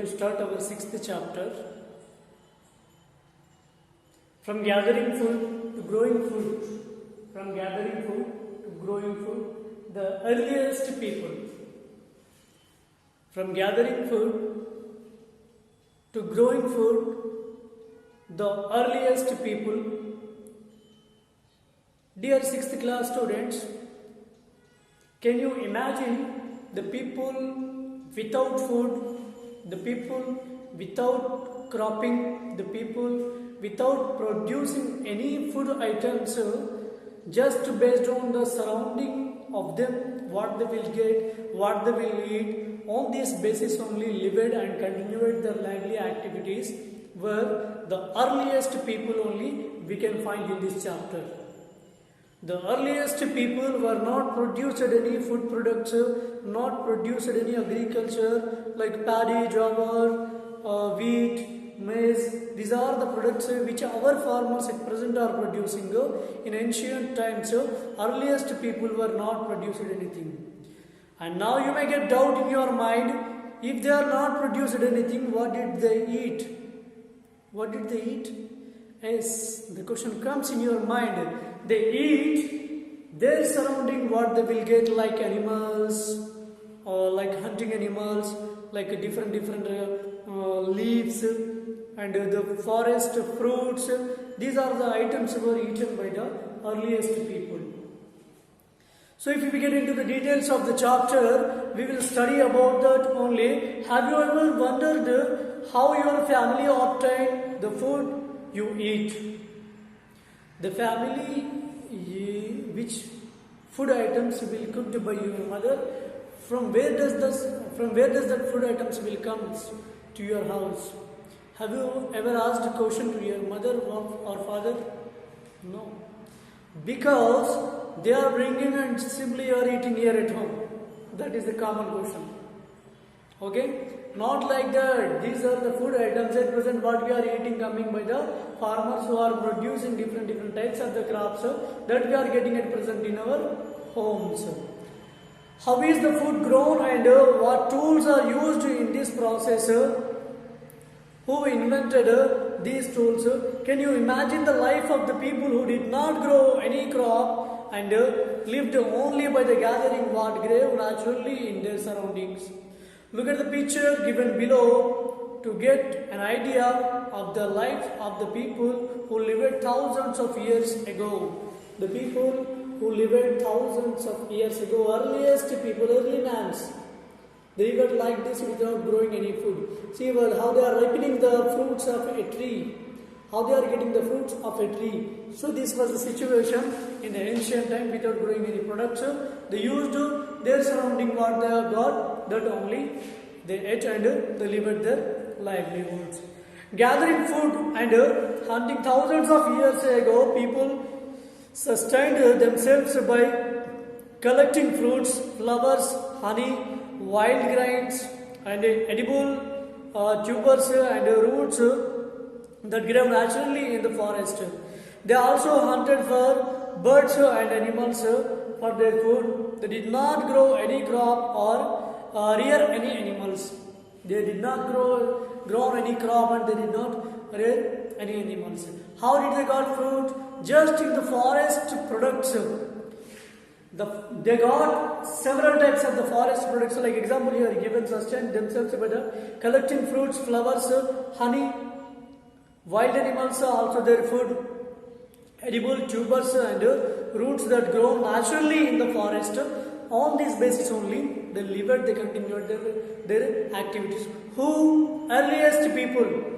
start our sixth chapter. From gathering food to growing food. From gathering food to growing food. The earliest people. From gathering food to growing food. The earliest people. Dear 6th class students, can you imagine the people without food, the people without cropping, the people without producing any food items, just based on the surrounding of them, what they will get, what they will eat, on this basis only lived and continued their lively activities, were the earliest people only we can find in this chapter. The earliest people were not produced any food products, not produced any agriculture like paddy, jowar, wheat, maize. These are the products which our farmers at present are producing. In ancient times, earliest people were not produced anything. And now you may get doubt in your mind, if they are not produced anything, what did they eat? What did they eat? Yes, the question comes in your mind. They eat their surrounding, what they will get, like animals or like hunting animals, like different leaves and the forest fruits. These are the items were eaten by the earliest people. So if we get into the details of the chapter, we will study about that only. Have you ever wondered how your family obtained the food you eat? The family, which food items will cooked by your mother? From where does that food items will come to your house? Have you ever asked a question to your mother or father? No, because they are bringing and simply you are eating here at home. That is the common question. Okay. Not like that. These are the food items at present what we are eating coming by the farmers who are producing different types of the crops that we are getting at present in our homes. How is the food grown and what tools are used in this process? Who invented these tools? Can you imagine the life of the people who did not grow any crop and lived only by the gathering what grew naturally in their surroundings? Look at the picture given below to get an idea of the life of the people who lived thousands of years ago. The people who lived thousands of years ago, earliest people, early mans, they lived like this without growing any food. See how they are ripening the fruits of a tree, how they are getting the fruits of a tree. So this was the situation in the ancient time without growing any products. They used their surrounding what they have got, that only they ate and they lived their livelihoods. Gathering food and hunting thousands of years ago, people sustained themselves by collecting fruits, flowers, honey, wild grains and edible tubers and roots that grow naturally in the forest. They also hunted for birds and animals for their food. They did not grow any crop or rear any animals. They did not grow any crop and they did not rear any animals. How did they got fruit? Just in the forest products. They got several types of the forest products. Like example here given, sustained themselves by the collecting fruits, flowers, honey. Wild animals are also their food. Edible tubers and roots that grow naturally in the forest. On this basis only, they lived, they continued their activities. Who? Earliest people.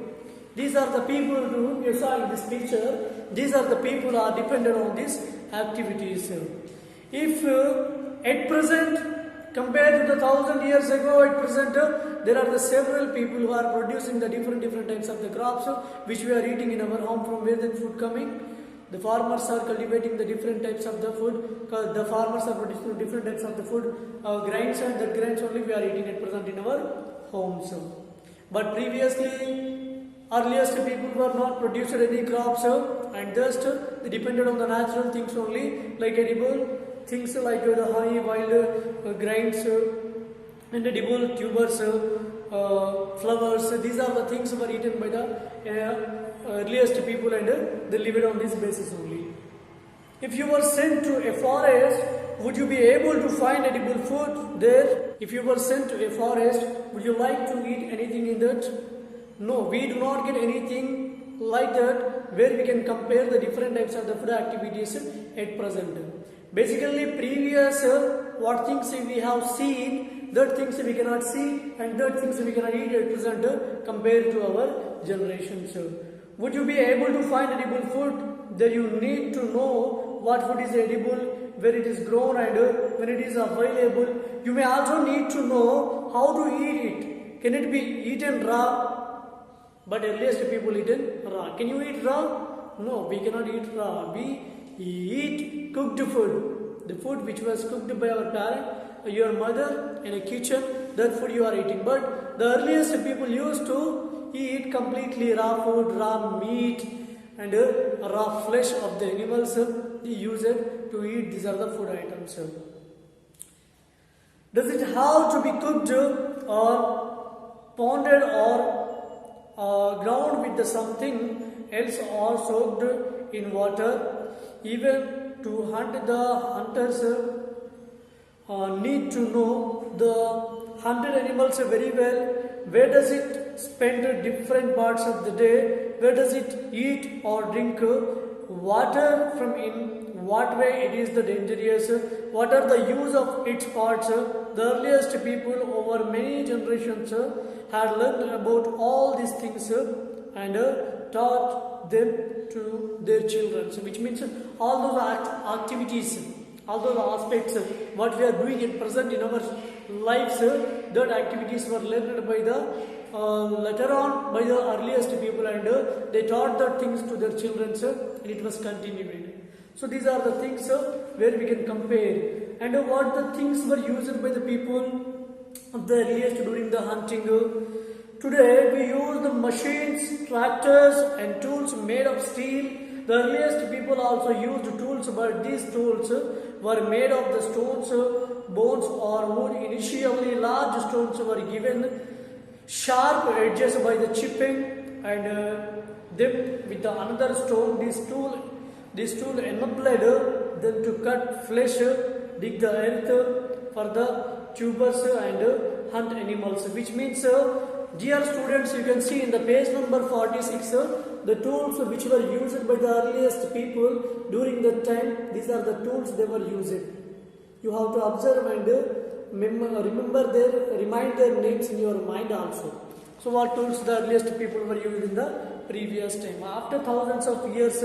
These are the people who you saw in this picture. These are the people who are dependent on these activities. If at present, compared to the 1,000 years ago, at present, there are the several people who are producing the different types of the crops which we are eating in our home. From where the food coming? The farmers are cultivating the different types of the food. The farmers are producing different types of the food, grains, and that grains only we are eating at present in our homes. But previously, earliest people were not produced any crops and thus they depended on the natural things only, like edible things like the honey, wild grains and edible tubers flowers. These are the things were eaten by the earliest people, and they lived on this basis only. If you were sent to a forest, would you be able to find edible food there? If you were sent to a forest, would you like to eat anything in that? No, we do not get anything like that where we can compare the different types of the food activities at present. Basically, previous what things we have seen, that things we cannot see, and that things we cannot eat at present compared to our generations. Would you be able to find edible food? Then you need to know what food is edible, where it is grown, and when it is available. You may also need to know how to eat it. Can it be eaten raw? But earliest people eaten raw. Can you eat raw? No, we cannot eat raw. We eat cooked food. The food which was cooked by our parent, your mother in a kitchen, that food you are eating. But the earliest people used to eat completely raw food, raw meat, and raw flesh of the animals. They use it to eat. These are the food items. Does it have to be cooked or pounded or ground with something else or soaked in water? Even to hunt, the hunters need to know the hunted animals very well. Where does it spend different parts of the day? Where does it eat or drink water from? In what way it is the dangerous? What are the use of its parts? The earliest people over many generations had learned about all these things and taught them to their children. Which means all those activities, all those aspects, what we are doing in present in our lives, that activities were learned by the later on by the earliest people, and they taught the things to their children, and it was continued. So these are the things where we can compare, and what the things were used by the people of the earliest during the hunting. Today we use the machines, tractors and tools made of steel. The earliest people also used tools, but these tools were made of the stones, bones or wood. Initially large stones were given sharp edges by the chipping, and them with the another stone. This tool enabled them to cut flesh, dig the earth for the tubers, and hunt animals. Which means, dear students, you can see in the page number 46, the tools which were used by the earliest people during that time. These are the tools they were using. You have to observe and remind their names in your mind also. So what tools the earliest people were using in the previous time? After thousands of years,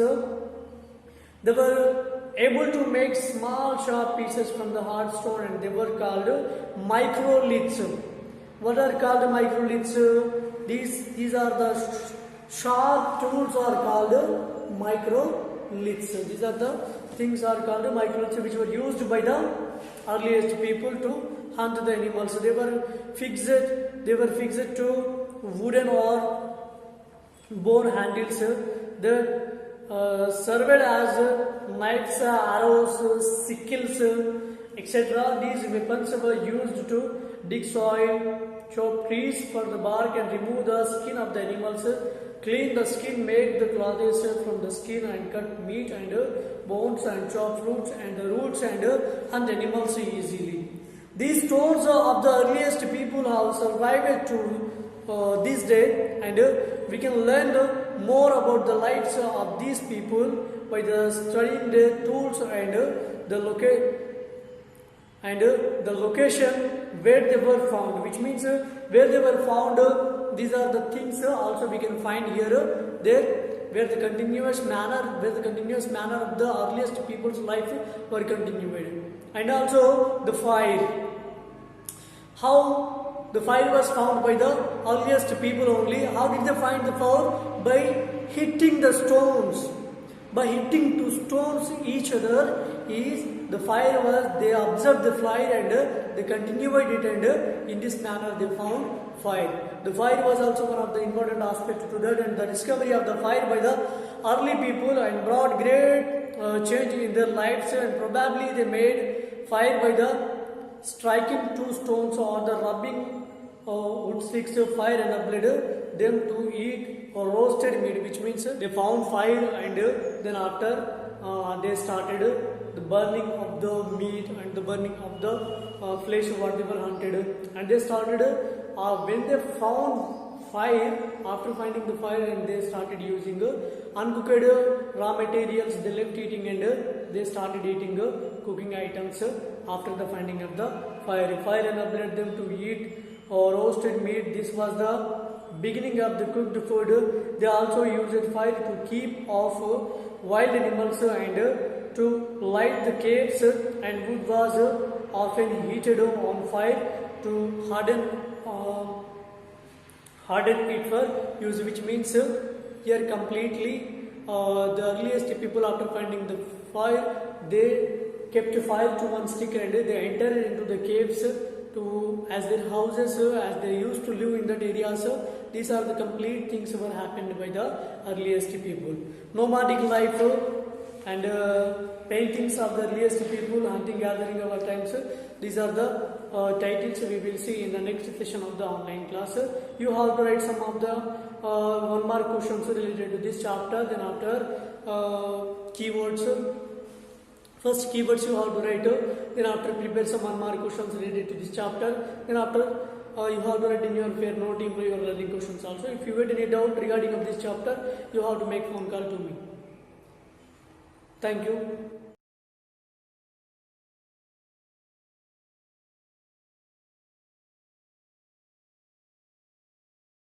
they were able to make small sharp pieces from the hard stone, and they were called microliths. What are called microliths? These are the sharp tools are called microliths. These are the things are called microliths, which were used by the earliest people to hunt the animals. They were fixed to wooden or bone handles that served as knives, arrows, sickles, etc. These weapons were used to dig soil, chop trees for the bark, and remove the skin of the animals, clean the skin, make the clothes from the skin, and cut meat and bones, and chop fruits and roots, and hunt animals easily. These stones of the earliest people have survived to this day, and we can learn more about the lives of these people by the studying their tools and the location where they were found. Which means where they were found, these are the things also we can find here, there, where the continuous manner of the earliest people's life were continued. And also the fire. How the fire was found by the earliest people only. How did they find the fire? By hitting the stones. By hitting two stones each other, the fire was, they observed the fire and they continued it, and in this manner they found fire. The fire was also one of the important aspects to that, and the discovery of the fire by the early people and brought great change in their lives, and probably they made fire by the striking two stones or the rubbing wood sticks, fire enabled them to eat roasted meat, which means they found fire and then after they started the burning of the meat and the burning of the flesh what they were hunted, and they started when they found fire, after finding the fire, and they started using uncooked raw materials, they left eating and they started eating cooking items after the finding of the fire. Fire enabled them to eat roasted meat. This was the beginning of the cooked food. They also used fire to keep off wild animals and to light the caves, and wood was often heated on fire to harden it for use, which means here completely the earliest people after finding the fire, they kept fire to one stick and they entered into the caves to as their houses, as they used to live in that areas. These are the complete things were happened by the earliest people. Nomadic life and paintings of the earliest people, hunting gathering of our times. These are the titles we will see in the next session of the online class. You have to write some of the one mark questions related to this chapter. Then after keywords, first keywords you have to write. Then after prepare some one mark questions related to this chapter. Then after you have to write in your fair note, improve your learning questions also. If you had any doubt regarding of this chapter, you have to make phone call to me. Thank you.